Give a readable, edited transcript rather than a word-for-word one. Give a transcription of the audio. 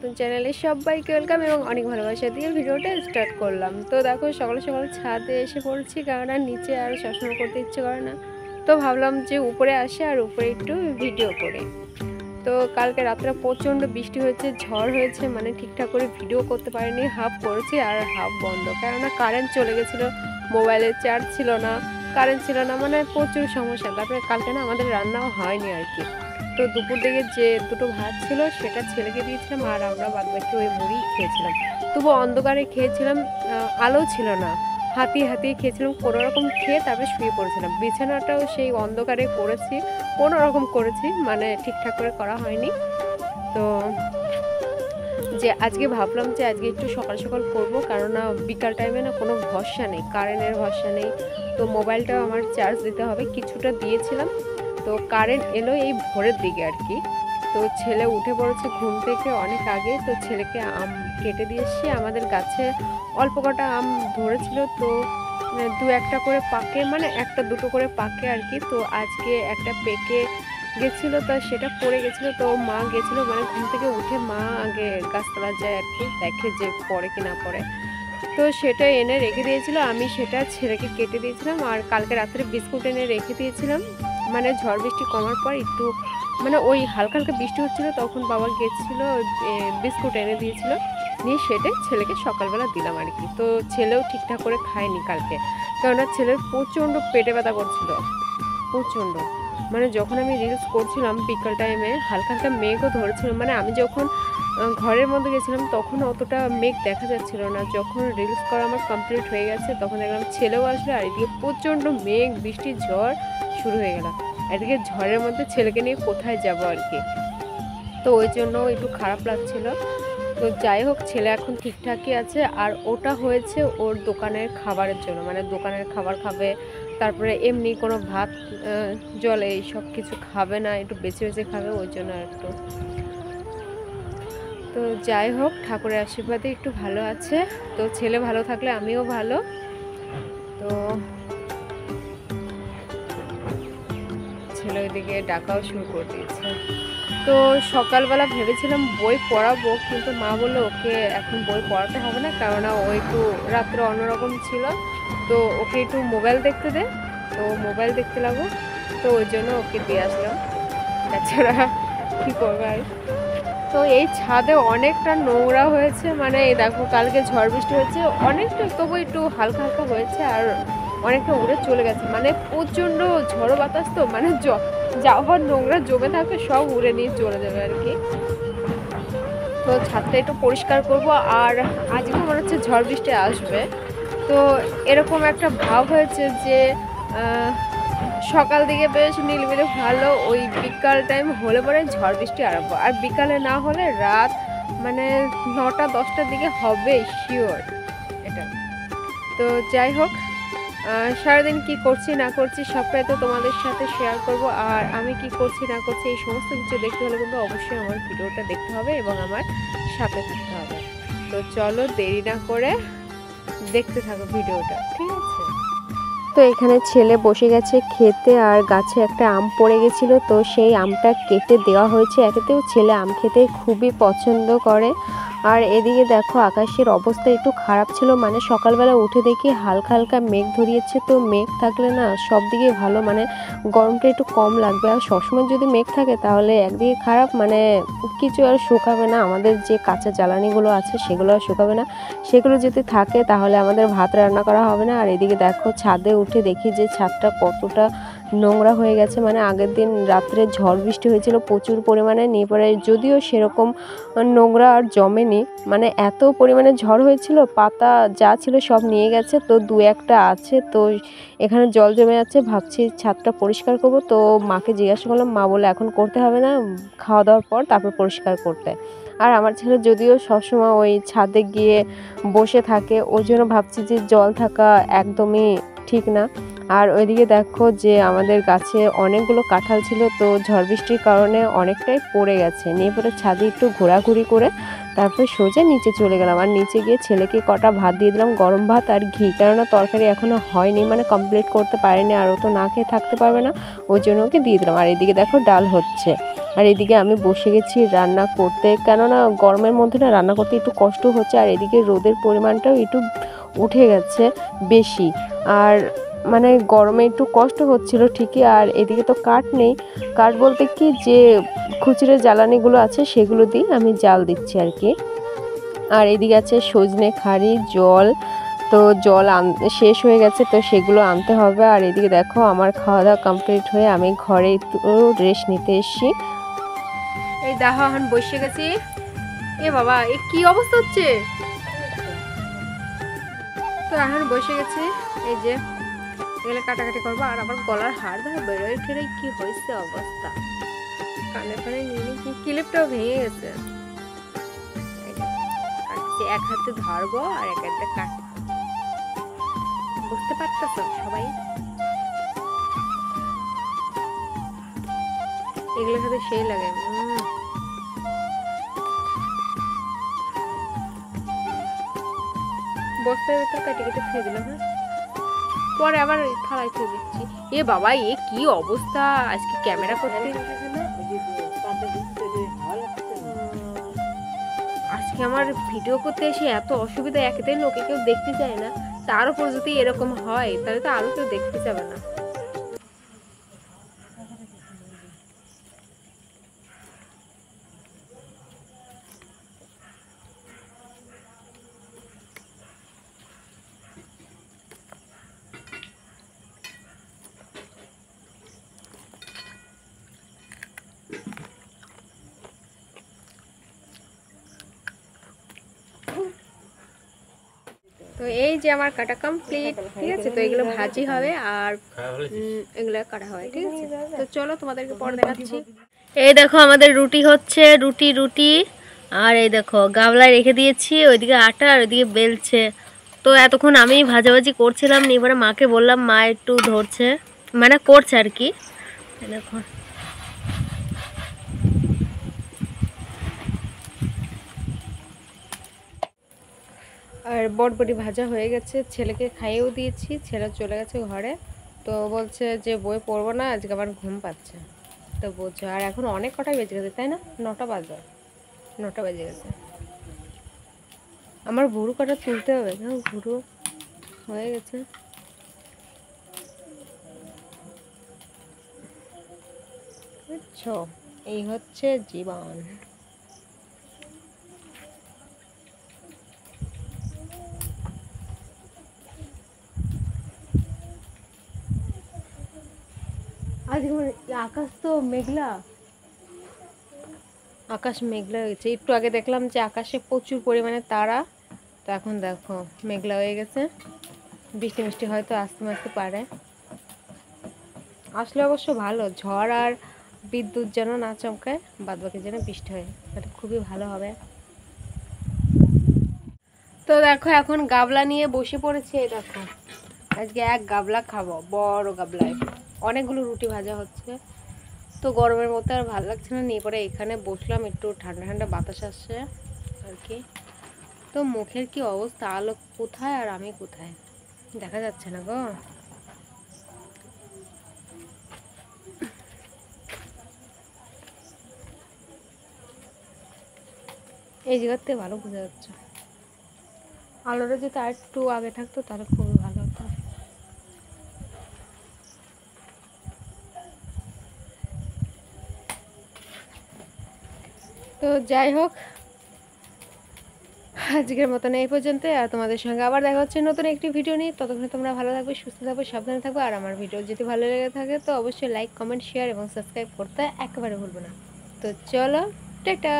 নতুন চ্যানেলে সবাইকে ওয়েলকাম এবং অনেক ভালোবাসা দিয়ে ভিডিওটা স্টার্ট করলাম। তো দেখো সকাল সকাল ছাদে এসে পড়ছি, কারণ আর নিচে আর সবসময় করতে ইচ্ছে করে না। তো ভাবলাম যে উপরে আসে আর উপরে একটু ভিডিও করে। তো কালকে রাত্রে প্রচণ্ড বৃষ্টি হয়েছে, ঝড় হয়েছে, মানে ঠিকঠাক করে ভিডিও করতে পারিনি, হাফ করেছি আর হাফ বন্ধ, কেননা কারেন্ট চলে গেছিলো, মোবাইলের চার্জ ছিল না, কারেন্ট ছিল না, মানে প্রচুর সমস্যা। তারপরে কালকে না আমাদের রান্নাও হয়নি আর কি। তো দুপুর দিকে যে দুটো ভাত ছিল সেটা ছেলেকে দিয়েছিলাম, আর আমরা বাদবাকি ওই মুড়ি খেয়েছিলাম। তবু অন্ধকারে খেয়েছিলাম, আলো ছিল না, হাতিয়ে হাতিয়ে খেয়েছিলাম, কোনো রকম খেয়ে তারপরে শুয়ে পড়েছিলাম। বিছানাটাও সেই অন্ধকারে করেছি, কোনো রকম করেছি, মানে ঠিকঠাক করে করা হয়নি। তো যে আজকে ভাবলাম যে আজকে একটু সকাল সকাল করবো, কারণ বিকাল টাইমে না কোনো ভরসা নেই, কারেন্টের ভরসা নেই। তো মোবাইলটাও আমার চার্জ দিতে হবে, কিছুটা দিয়েছিলাম। তো কারেন্ট এলো এই ভোরের দিকে আর কি। তো ছেলে উঠে পড়েছে ঘুম থেকে অনেক আগে, তো ছেলেকে আম কেটে দিয়ে এসেছি। আমাদের গাছে অল্প কটা আম ধরেছিল, তো দু একটা করে পাকে, মানে একটা দুটো করে পাকে আর কি। তো আজকে একটা পেকে গেছিলো, তো সেটা পড়ে গেছিলো, তো মা গেছিলো, মানে ঘুম থেকে উঠে মা আগে গাছতলা যায় আর কি, দেখে যে পড়ে কি না পড়ে। তো সেটা এনে রেখে দিয়েছিল, আমি সেটা ছেলেকে কেটে দিয়েছিলাম। আর কালকে রাত্রে বিস্কুট এনে রেখে দিয়েছিলাম, মানে ঝড় বৃষ্টি কমার পর একটু, মানে ওই হালকা হালকা বৃষ্টি হচ্ছিলো, তখন বাবা গেছিলো বিস্কুট এনে দিয়েছিল, নিয়ে সেটা ছেলেকে সকালবেলা দিলাম আর কি। তো ছেলেও ঠিকঠাক করে খায়নি কালকে, কেননা ছেলের প্রচণ্ড পেটে ব্যথা করছিল, প্রচণ্ড। মানে যখন আমি রিলস করছিলাম বিকাল টাইমে হালকা হালকা মেঘও ধরেছিল, মানে আমি যখন ঘরের মধ্যে গেছিলাম তখন অতটা মেঘ দেখা যাচ্ছিল না। যখন রিলস করা আমার কমপ্লিট হয়ে গেছে তখন দেখলাম ছেলেও আসলো, আর এদিকে প্রচণ্ড মেঘ, বৃষ্টি, ঝড় শুরু হয়ে গেল। এদিকে ঝড়ের মধ্যে ছেলেকে নিয়ে কোথায় যাব আর কি। তো ওই জন্য একটু খারাপ লাগছিল। তো যাই হোক, ছেলে এখন ঠিকঠাকই আছে। আর ওটা হয়েছে ওর দোকানের খাবারের জন্য, মানে দোকানের খাবার খাবে, তারপরে এমনি কোনো ভাত জল এই সব কিছু খাবে না, একটু বেছে বেছে খাবে, ওই জন্য আর একটু। তো যাই হোক, ঠাকুরের আশীর্বাদে একটু ভালো আছে। তো ছেলে ভালো থাকলে আমিও ভালো। তো ছেলে ওইদিকে ডাকাও শুরু করে দিয়েছে। তো সকালবেলা ভেবেছিলাম বই পড়াবো, কিন্তু মা বললো ওকে এখন বই পড়াতে হবে না, কেননা ও একটু রাত্রে অন্যরকম ছিল, তো ওকে একটু মোবাইল দেখতে দে। তো মোবাইল দেখতে লাগো, তো ওই জন্য ওকে দিয়ে আসলাম, তাছাড়া কী করবে আর। তো এই ছাদে অনেকটা নোংরা হয়েছে, মানে এই দেখো কালকে ঝড় বৃষ্টি হয়েছে অনেকটা, তবু একটু হালকা হালকা হয়েছে, আর অনেকটা উড়ে চলে গেছে, মানে প্রচণ্ড ঝড়ো বাতাস, তো মানে যাওয়ার নোংরা জমে থাকবে সব উড়ে নিয়ে চলে যাবে আর কি। তো ছাদটা একটু পরিষ্কার করব, আর আজকে মনে হচ্ছে ঝড় বৃষ্টি আসবে। তো এরকম একটা ভাব হয়েছে যে সকাল দিকে বেশ নীলমিলে ভালো, ওই বিকাল টাইম হলে পরে ঝড় বৃষ্টি আরম্ভ, আর বিকালে না হলে রাত মানে 9টা-10টার দিকে হবে শিওর এটা। তো যাই হোক, সারাদিন কি করছি না করছি সবটাই তো তোমাদের সাথে শেয়ার করব। আর আমি কি করছি না করছি এই সমস্ত কিছু দেখতে হলে কিন্তু অবশ্যই আমার ভিডিওটা দেখতে হবে এবং আমার সাথে থাকতে হবে। তো চলো দেরি না করে দেখতে থাকো ভিডিওটা, ঠিক আছে? তো এখানে ছেলে বসে গেছে খেতে, আর গাছে একটা আম পড়ে গেছিলো, তো সেই আমটা কেটে দেওয়া হয়েছে। একেতেও ছেলে আম খেতে খুবই পছন্দ করে। আর এদিকে দেখো আকাশের অবস্থা একটু খারাপ ছিল, মানে সকালবেলা উঠে দেখি হালকা হালকা মেঘ ধরিয়েছে। তো মেঘ থাকলে না সব দিকে ভালো, মানে গরমটা একটু কম লাগবে। আর সবসময় যদি মেঘ থাকে তাহলে একদিকে খারাপ, মানে কিছু আর শুকাবে না, আমাদের যে কাঁচা জ্বালানিগুলো আছে সেগুলো আর শুকাবে না। সেগুলো যদি থাকে তাহলে আমাদের ভাত রান্না করা হবে না। আর এদিকে দেখো ছাদে উঠে দেখি যে ছাদটা কতটা নোংরা হয়ে গেছে, মানে আগের দিন রাত্রে ঝড় বৃষ্টি হয়েছিল প্রচুর পরিমাণে, নিয়ে পরে যদিও সেরকম নোংরা আর জমেনি, মানে এত পরিমাণে ঝড় হয়েছিল, পাতা যা ছিল সব নিয়ে গেছে, তো দু একটা আছে। তো এখানে জল জমে যাচ্ছে, ভাবছি ছাদটা পরিষ্কার করব। তো মাকে জিজ্ঞাসা করলাম, মা বলে এখন করতে হবে না, খাওয়া দাওয়ার পর তারপর পরিষ্কার করতে। আর আমার ছেলে যদিও সবসময় ওই ছাদে গিয়ে বসে থাকে, ওই জন্য ভাবছি যে জল থাকা একদমই ঠিক না। আর ওইদিকে দেখো যে আমাদের গাছে অনেকগুলো কাঁঠাল ছিল, তো ঝড় বৃষ্টির কারণে অনেকটাই পড়ে গেছে, নিয়ে পরে ছাদে একটু ঘোরাঘুরি করে তারপর সোজা নিচে চলে গেলাম। আর নিচে গিয়ে ছেলেকে কটা ভাত দিয়ে দিলাম, গরম ভাত আর ঘি, কেননা তরকারি এখনও হয়নি, মানে কমপ্লিট করতে পারিনি, আর ও তো না খেয়ে থাকতে পারবে না, ওই জন্য ওকে দিয়ে দিলাম। আর এদিকে দেখো ডাল হচ্ছে। আর এদিকে আমি বসে গেছি রান্না করতে, কেননা গরমের মধ্যে না রান্না করতে একটু কষ্ট হচ্ছে। আর এদিকে রোদের পরিমাণটাও একটু উঠে গেছে বেশি, আর মানে গরমে একটু কষ্ট হচ্ছিল ঠিকই। আর এদিকে তো কাঠ নেই, কাঠ বলতে কি যে খুচরো জ্বালানিগুলো আছে সেগুলো দিয়ে আমি জাল দিচ্ছি আর কি। আর এদিকে আছে সজনে খাড়ি, জল, তো জল শেষ হয়ে গেছে, তো সেগুলো আনতে হবে। আর এদিকে দেখো আমার খাওয়া দাওয়া কমপ্লিট হয়ে আমি ঘরে একটু রেস্ট নিতে এসেছি। এই দেখো এখন বসে গেছি। এ বাবা, এ কি অবস্থা হচ্ছে! তো এখন বসে গেছি, এই যে এগুলো কাটাকাটি করবো। আর আমার গলার হাড় দেখো বেরোয় ফেরে কি হয়েছে অবস্থা, কানে ফানে নিয়ে কি ক্লিপটাও ভেঙে গেছে। এক হাতে ধরবো আর এক হাতে কাটবো, বুঝতে পারতেছ সবাই? এগুলো সাথে সেই লাগে। বস্তার ভিতর কেটে কেটে খেয়ে দিলাম, হ্যাঁ, পরে আবার থালায় খেয়ে দিচ্ছি। এ বাবা, এ কি অবস্থা! আজকে ক্যামেরা করতে আজকে আমার ভিডিও করতে এসে এত অসুবিধা, একেতেই লোকে কেউ দেখতে চায় না, তার উপর যদি এরকম হয় তাহলে তো আরো কেউ দেখতে যাবে না। তো এই যে আমার কাটা কমপ্লিট, ঠিক আছে। তো এগুলো ভাজি হবে আর এগুলো কাটা হবে, ঠিক আছে। তো চলো তোমাদেরকে পরে দেখাচ্ছি। এই দেখো আমাদের রুটি হচ্ছে, রুটি রুটি। আর এই দেখো গামলায় রেখে দিয়েছি, ওইদিকে আটা আর ওইদিকে বেলছে। তো এতক্ষণ আমি ভাজাভাজি করছিলাম, এবারে মাকে বললাম, মা একটু ধরছে, মানে করছে আর কি। দেখো আর বটবটি ভাজা হয়ে গেছে, ছেলেকে খাইয়েও দিয়েছি, ছেলে চলে গেছে ঘরে। তো বলছে যে বই পড়বো না, আজকে আমার ঘুম পাচ্ছে। তো বলছো, আর এখন অনেক কটাই বেজে গেছে তাই না, 9টা বাজে, 9টা বেজে গেছে। আমার ভুরু কটা তুলতে হবে, হ্যাঁ ভুরু হয়ে গেছে। বুঝছো, এই হচ্ছে জীবন। আজকে আকাশ তো মেঘলা, আকাশ মেঘলা হয়েছে। একটু আগে দেখলাম যে আকাশে প্রচুর পরিমাণে তারা, তো এখন দেখো মেঘলা হয়ে গেছে। বৃষ্টি মিষ্টি হয়তো আসতে আসতে পারে, আসলে অবশ্য ভালো। ঝড় আর বিদ্যুৎ যেন না চমকায়, বাদবাকি যেন বৃষ্টি হয়, এটা খুবই ভালো হবে। তো দেখো এখন গাবলা নিয়ে বসে পড়েছে। এই দেখো আজকে এক গাবলা খাবো, বড় গাবলায় অনেকগুলো রুটি ভাজা হচ্ছে। তো গরমের মধ্যে আর ভালো লাগছে না, নিয়ে পরে এখানে বসলাম, একটু ঠান্ডা ঠান্ডা বাতাস আসছে আর কি। তো মুখের কি অবস্থা, আলো কোথায় আর আমি কোথায় দেখা যাচ্ছে না গো। এই জায়গাতে ভালো বোঝা যাচ্ছে, আলোটা যদি আর একটু আগে থাকতো তাহলে খুবই ভালো হতো। তো যাই হোক, আজকের মতন এই পর্যন্ত। আর তোমাদের সঙ্গে আবার দেখা হচ্ছে নতুন একটি ভিডিও নিয়ে। ততক্ষণে তোমরা ভালো থাকবে, সুস্থ থাকবে, সাবধানে থাকবে। আর আমার ভিডিও যদি ভালো লেগে থাকে তো অবশ্যই লাইক, কমেন্ট, শেয়ার এবং সাবস্ক্রাইব করতে একেবারে ভুলবে না। তো চলো, টাটা।